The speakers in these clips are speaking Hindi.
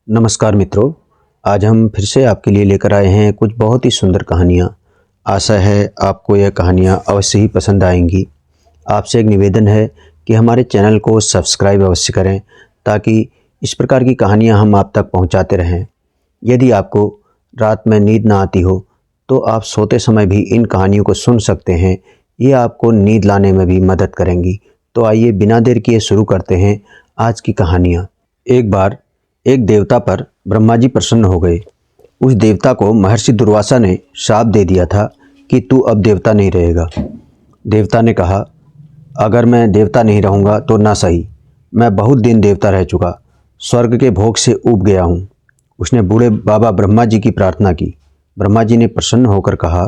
नमस्कार मित्रों, आज हम फिर से आपके लिए लेकर आए हैं कुछ बहुत ही सुंदर कहानियाँ। आशा है आपको यह कहानियाँ अवश्य ही पसंद आएंगी। आपसे एक निवेदन है कि हमारे चैनल को सब्सक्राइब अवश्य करें ताकि इस प्रकार की कहानियाँ हम आप तक पहुँचाते रहें। यदि आपको रात में नींद ना आती हो तो आप सोते समय भी इन कहानियों को सुन सकते हैं। ये आपको नींद लाने में भी मदद करेंगी। तो आइए बिना देर किए शुरू करते हैं आज की कहानियाँ। एक बार एक देवता पर ब्रह्मा जी प्रसन्न हो गए। उस देवता को महर्षि दुर्वासा ने श्राप दे दिया था कि तू अब देवता नहीं रहेगा। देवता ने कहा, अगर मैं देवता नहीं रहूँगा तो ना सही, मैं बहुत दिन देवता रह चुका, स्वर्ग के भोग से ऊब गया हूँ। उसने बूढ़े बाबा ब्रह्मा जी की प्रार्थना की। ब्रह्मा जी ने प्रसन्न होकर कहा,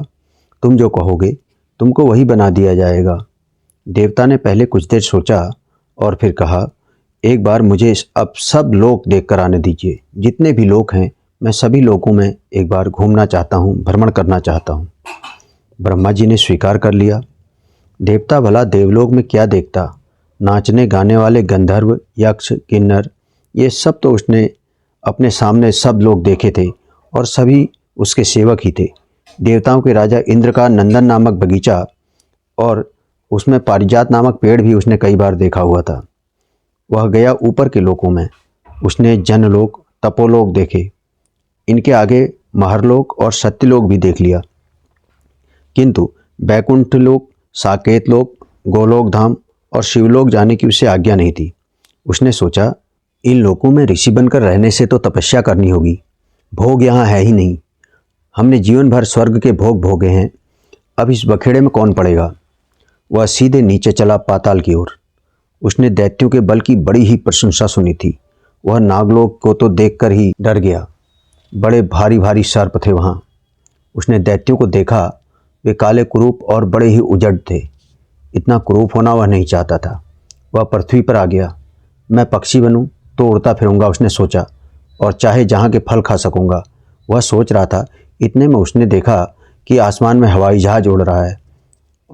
तुम जो कहोगे तुमको वही बना दिया जाएगा। देवता ने पहले कुछ देर सोचा और फिर कहा, एक बार मुझे अब सब लोग देख कर आने दीजिए। जितने भी लोग हैं मैं सभी लोगों में एक बार घूमना चाहता हूँ, भ्रमण करना चाहता हूँ। ब्रह्मा जी ने स्वीकार कर लिया। देवता भला देवलोक में क्या देखता, नाचने गाने वाले गंधर्व, यक्ष, किन्नर, ये सब तो उसने अपने सामने सब लोग देखे थे और सभी उसके सेवक ही थे। देवताओं के राजा इंद्र का नंदन नामक बगीचा और उसमें पारिजात नामक पेड़ भी उसने कई बार देखा हुआ था। वह गया ऊपर के लोकों में। उसने जनलोक, तपोलोक देखे। इनके आगे महरलोक और सत्यलोक भी देख लिया, किंतु बैकुंठ लोक, साकेत लोक, गोलोक धाम और शिवलोक जाने की उसे आज्ञा नहीं थी। उसने सोचा, इन लोकों में ऋषि बनकर रहने से तो तपस्या करनी होगी, भोग यहाँ है ही नहीं। हमने जीवन भर स्वर्ग के भोग भोगे हैं, अब इस बखेड़े में कौन पड़ेगा। वह सीधे नीचे चला पाताल की ओर। उसने दैत्यों के बल की बड़ी ही प्रशंसा सुनी थी। वह नागलोक को तो देखकर ही डर गया। बड़े भारी भारी सर्प थे वहाँ। उसने दैत्यों को देखा, वे काले कुरूप और बड़े ही उजड़ थे। इतना कुरूप होना वह नहीं चाहता था। वह पृथ्वी पर आ गया। मैं पक्षी बनूं तो उड़ता फिरूंगा, उसने सोचा, और चाहे जहाँ के फल खा सकूंगा। वह सोच रहा था, इतने में उसने देखा कि आसमान में हवाई जहाज उड़ रहा है।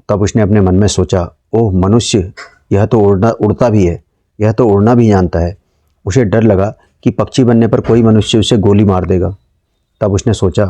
तब उसने अपने मन में सोचा, ओह मनुष्य, यह तो उड़ता भी है, यह तो उड़ना भी जानता है। उसे डर लगा कि पक्षी बनने पर कोई मनुष्य उसे गोली मार देगा। तब उसने सोचा,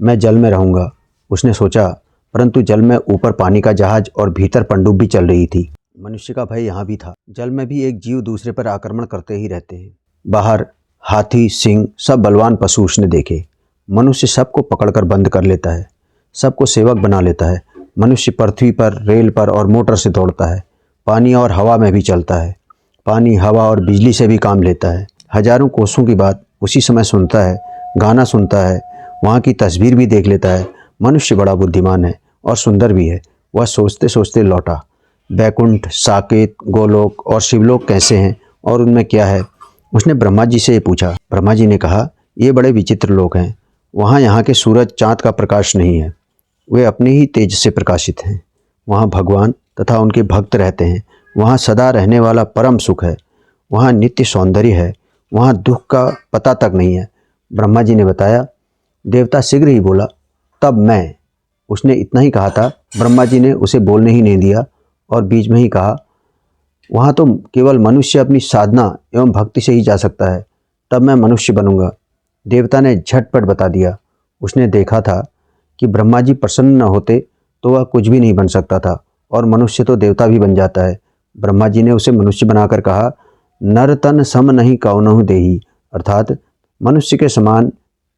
मैं जल में रहूँगा। उसने सोचा, परंतु जल में ऊपर पानी का जहाज और भीतर पनडुब्बी चल रही थी। मनुष्य का भय यहाँ भी था। जल में भी एक जीव दूसरे पर आक्रमण करते ही रहते हैं। बाहर हाथी, सिंह, सब बलवान पशु उसने देखे। मनुष्य सबको पकड़कर बंद कर लेता है, सबको सेवक बना लेता है। मनुष्य पृथ्वी पर, रेल पर और मोटर से दौड़ता है, पानी और हवा में भी चलता है, पानी, हवा और बिजली से भी काम लेता है। हजारों कोसों की बात उसी समय सुनता है, गाना सुनता है, वहाँ की तस्वीर भी देख लेता है। मनुष्य बड़ा बुद्धिमान है और सुंदर भी है। वह सोचते सोचते लौटा, बैकुंठ, साकेत, गोलोक और शिवलोक कैसे हैं और उनमें क्या है। उसने ब्रह्मा जी से ये पूछा। ब्रह्मा जी ने कहा, ये बड़े विचित्र लोक हैं। वहाँ यहाँ के सूरज चाँद का प्रकाश नहीं है, वे अपने ही तेज से प्रकाशित हैं। वहाँ भगवान तथा उनके भक्त रहते हैं। वहाँ सदा रहने वाला परम सुख है। वहाँ नित्य सौंदर्य है। वहाँ दुख का पता तक नहीं है। ब्रह्मा जी ने बताया। देवता शीघ्र ही बोला, तब मैं। उसने इतना ही कहा था। ब्रह्मा जी ने उसे बोलने ही नहीं दिया और बीच में ही कहा, वहाँ तो केवल मनुष्य अपनी साधना एवं भक्ति से ही जा सकता है, तब मैं मनुष्य बनूंगा। देवता ने झटपट बता दिया। उसने देखा था कि ब्रह्मा जी प्रसन्न न होते तो वह कुछ भी नहीं बन सकता था, और मनुष्य तो देवता भी बन जाता है। ब्रह्मा जी ने उसे मनुष्य बनाकर कहा, नर तन सम नहीं कौनहु देही, अर्थात मनुष्य के समान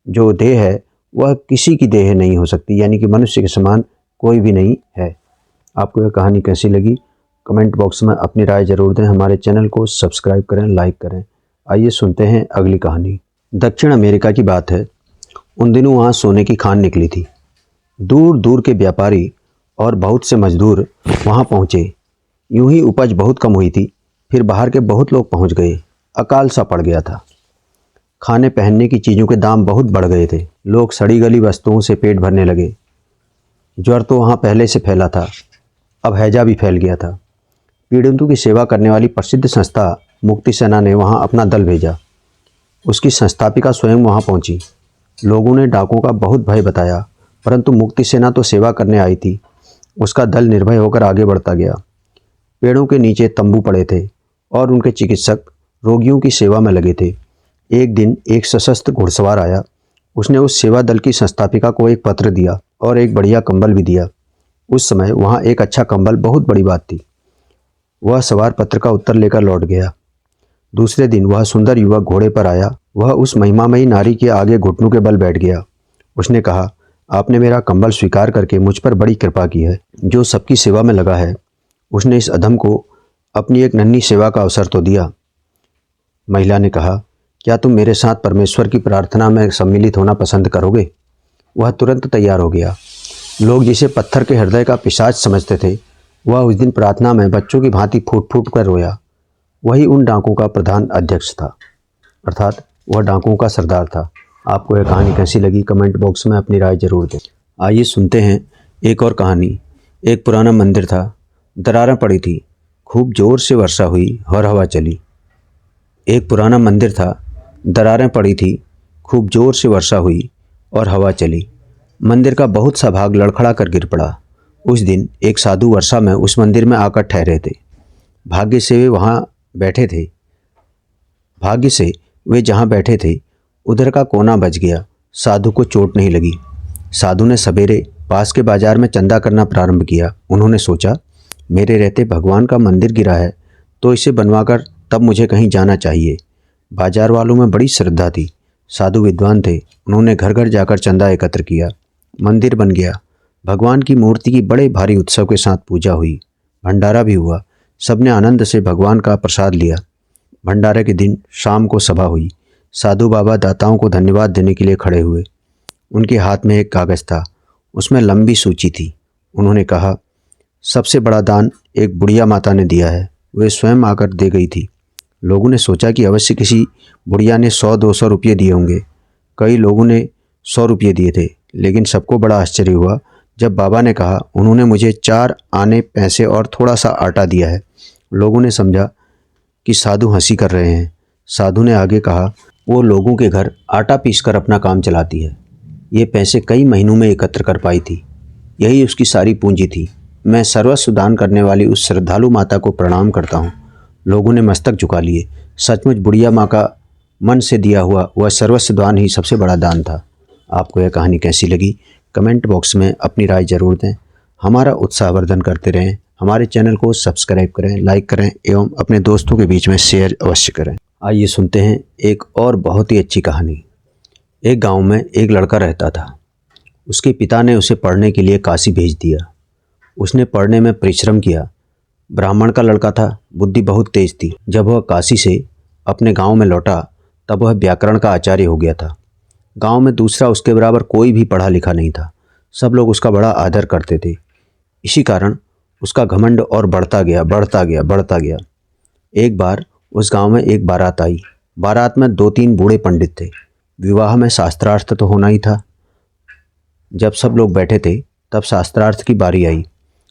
जो देह है वह किसी की देह नहीं हो सकती, यानी कि मनुष्य के समान कोई भी नहीं है। आपको यह कहानी कैसी लगी कमेंट बॉक्स में अपनी राय जरूर दें। हमारे चैनल को सब्सक्राइब करें, लाइक करें। आइए सुनते हैं अगली कहानी। दक्षिण अमेरिका की बात है। उन दिनों वहाँ सोने की खान निकली थी। दूर दूर के व्यापारी और बहुत से मजदूर वहाँ पहुँचे। यूं ही उपज बहुत कम हुई थी। फिर बाहर के बहुत लोग पहुँच गए। अकाल सा पड़ गया था। खाने पहनने की चीज़ों के दाम बहुत बढ़ गए थे। लोग सड़ी गली वस्तुओं से पेट भरने लगे। ज्वर तो वहाँ पहले से फैला था, अब हैजा भी फैल गया था। पीड़ितों की सेवा करने वाली प्रसिद्ध संस्था मुक्ति सेना ने वहाँ अपना दल भेजा। उसकी संस्थापिका स्वयं वहाँ पहुँची। लोगों ने डाकुओं का बहुत भय बताया, परंतु मुक्ति सेना तो सेवा करने आई थी। उसका दल निर्भय होकर आगे बढ़ता गया। पेड़ों के नीचे तंबू पड़े थे और उनके चिकित्सक रोगियों की सेवा में लगे थे। एक दिन एक सशस्त्र घुड़सवार आया। उसने उस सेवा दल की संस्थापिका को एक पत्र दिया और एक बढ़िया कंबल भी दिया। उस समय वहाँ एक अच्छा कंबल बहुत बड़ी बात थी। वह सवार पत्र का उत्तर लेकर लौट गया। दूसरे दिन वह सुंदर युवक घोड़े पर आया। वह उस महिमामयी नारी के आगे घुटनों के बल बैठ गया। उसने कहा, आपने मेरा कंबल स्वीकार करके मुझ पर बड़ी कृपा की है, जो सबकी सेवा में लगा है। उसने इस अधम को अपनी एक नन्ही सेवा का अवसर तो दिया। महिला ने कहा, क्या तुम मेरे साथ परमेश्वर की प्रार्थना में सम्मिलित होना पसंद करोगे? वह तुरंत तैयार हो गया। लोग जिसे पत्थर के हृदय का पिशाच समझते थे, वह उस दिन प्रार्थना में बच्चों की भांति फूट फूट कर रोया। वही उन डाकुओं का प्रधान अध्यक्ष था, अर्थात वह डाकुओं का सरदार था। आपको यह कहानी कैसी लगी कमेंट बॉक्स में अपनी राय जरूर दें। आइए सुनते हैं एक और कहानी। एक पुराना मंदिर था, दरारें पड़ी थी, खूब जोर से वर्षा हुई और हवा चली। एक पुराना मंदिर था, दरारें पड़ी थी, खूब जोर से वर्षा हुई और हवा चली। मंदिर का बहुत सा भाग लड़खड़ा कर गिर पड़ा। उस दिन एक साधु वर्षा में उस मंदिर में आकर ठहरे थे। भाग्य से वे जहाँ बैठे थे उधर का कोना बच गया। साधु को चोट नहीं लगी। साधु ने सवेरे पास के बाजार में चंदा करना प्रारंभ किया। उन्होंने सोचा, मेरे रहते भगवान का मंदिर गिरा है तो इसे बनवाकर तब मुझे कहीं जाना चाहिए। बाजार वालों में बड़ी श्रद्धा थी। साधु विद्वान थे। उन्होंने घर घर जाकर चंदा एकत्र किया। मंदिर बन गया। भगवान की मूर्ति की बड़े भारी उत्सव के साथ पूजा हुई। भंडारा भी हुआ। सबने आनंद से भगवान का प्रसाद लिया। भंडारे के दिन शाम को सभा हुई। साधु बाबा दाताओं को धन्यवाद देने के लिए खड़े हुए। उनके हाथ में एक कागज़ था, उसमें लंबी सूची थी। उन्होंने कहा, सबसे बड़ा दान एक बुढ़िया माता ने दिया है, वे स्वयं आकर दे गई थी। लोगों ने सोचा कि अवश्य किसी बुढ़िया ने 100-200 रुपये दिए होंगे। कई लोगों ने 100 रुपये दिए थे, लेकिन सबको बड़ा आश्चर्य हुआ जब बाबा ने कहा, उन्होंने मुझे 4 आने पैसे और थोड़ा सा आटा दिया है। लोगों ने समझा कि साधु हंसी कर रहे हैं। साधु ने आगे कहा, वो लोगों के घर आटा पीसकर अपना काम चलाती है। ये पैसे कई महीनों में एकत्र कर पाई थी। यही उसकी सारी पूंजी थी। मैं सर्वस्व दान करने वाली उस श्रद्धालु माता को प्रणाम करता हूँ। लोगों ने मस्तक झुका लिए। सचमुच बुढ़िया माँ का मन से दिया हुआ वह सर्वस्व दान ही सबसे बड़ा दान था। आपको यह कहानी कैसी लगी कमेंट बॉक्स में अपनी राय जरूर दें। हमारा उत्साहवर्धन करते रहें। हमारे चैनल को सब्सक्राइब करें, लाइक करें एवं अपने दोस्तों के बीच में शेयर अवश्य करें। आइए सुनते हैं एक और बहुत ही अच्छी कहानी। एक गांव में एक लड़का रहता था। उसके पिता ने उसे पढ़ने के लिए काशी भेज दिया। उसने पढ़ने में परिश्रम किया। ब्राह्मण का लड़का था, बुद्धि बहुत तेज थी। जब वह काशी से अपने गांव में लौटा तब वह व्याकरण का आचार्य हो गया था। गांव में दूसरा उसके बराबर कोई भी पढ़ा लिखा नहीं था। सब लोग उसका बड़ा आदर करते थे। इसी कारण उसका घमंड और बढ़ता गया। एक बार उस गांव में एक बारात आई। बारात में 2-3 बूढ़े पंडित थे। विवाह में शास्त्रार्थ तो होना ही था। जब सब लोग बैठे थे तब शास्त्रार्थ की बारी आई।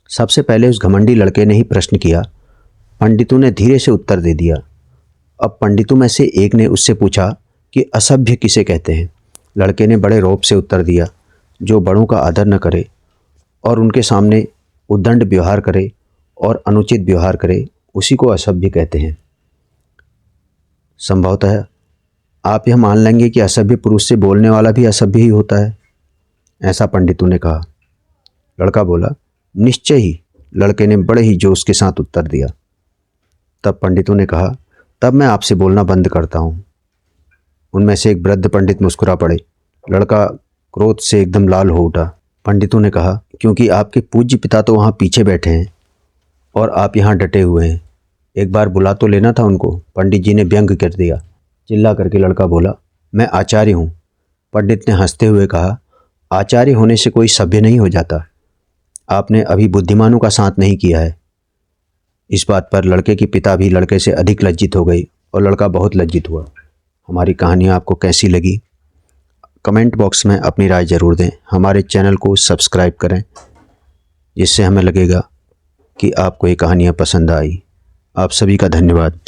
सबसे पहले उस घमंडी लड़के ने ही प्रश्न किया। पंडितों ने धीरे से उत्तर दे दिया। अब पंडितों में से एक ने उससे पूछा कि असभ्य किसे कहते हैं। लड़के ने बड़े रौब से उत्तर दिया, जो बड़ों का आदर न करे और उनके सामने उद्दंड व्यवहार करे और अनुचित व्यवहार करे, उसी को असभ्य कहते हैं। संभवतः आप यह मान लेंगे कि असभ्य पुरुष से बोलने वाला भी असभ्य ही होता है, ऐसा पंडितों ने कहा। लड़का बोला, निश्चय ही। लड़के ने बड़े ही जोश के साथ उत्तर दिया। तब पंडितों ने कहा, तब मैं आपसे बोलना बंद करता हूँ। उनमें से एक वृद्ध पंडित मुस्कुरा पड़े। लड़का क्रोध से एकदम लाल हो उठा। पंडितों ने कहा, क्योंकि आपके पूज्य पिता तो वहाँ पीछे बैठे हैं और आप यहाँ डटे हुए हैं। एक बार बुला तो लेना था उनको। पंडित जी ने व्यंग कर दिया। चिल्ला करके लड़का बोला, मैं आचार्य हूँ। पंडित ने हंसते हुए कहा, आचार्य होने से कोई सभ्य नहीं हो जाता। आपने अभी बुद्धिमानों का साथ नहीं किया है। इस बात पर लड़के के पिता भी लड़के से अधिक लज्जित हो गई और लड़का बहुत लज्जित हुआ। हमारी कहानी आपको कैसी लगी कमेंट बॉक्स में अपनी राय जरूर दें। हमारे चैनल को सब्सक्राइब करें, जिससे हमें लगेगा कि आपको ये कहानियाँ पसंद आई। आप सभी का धन्यवाद।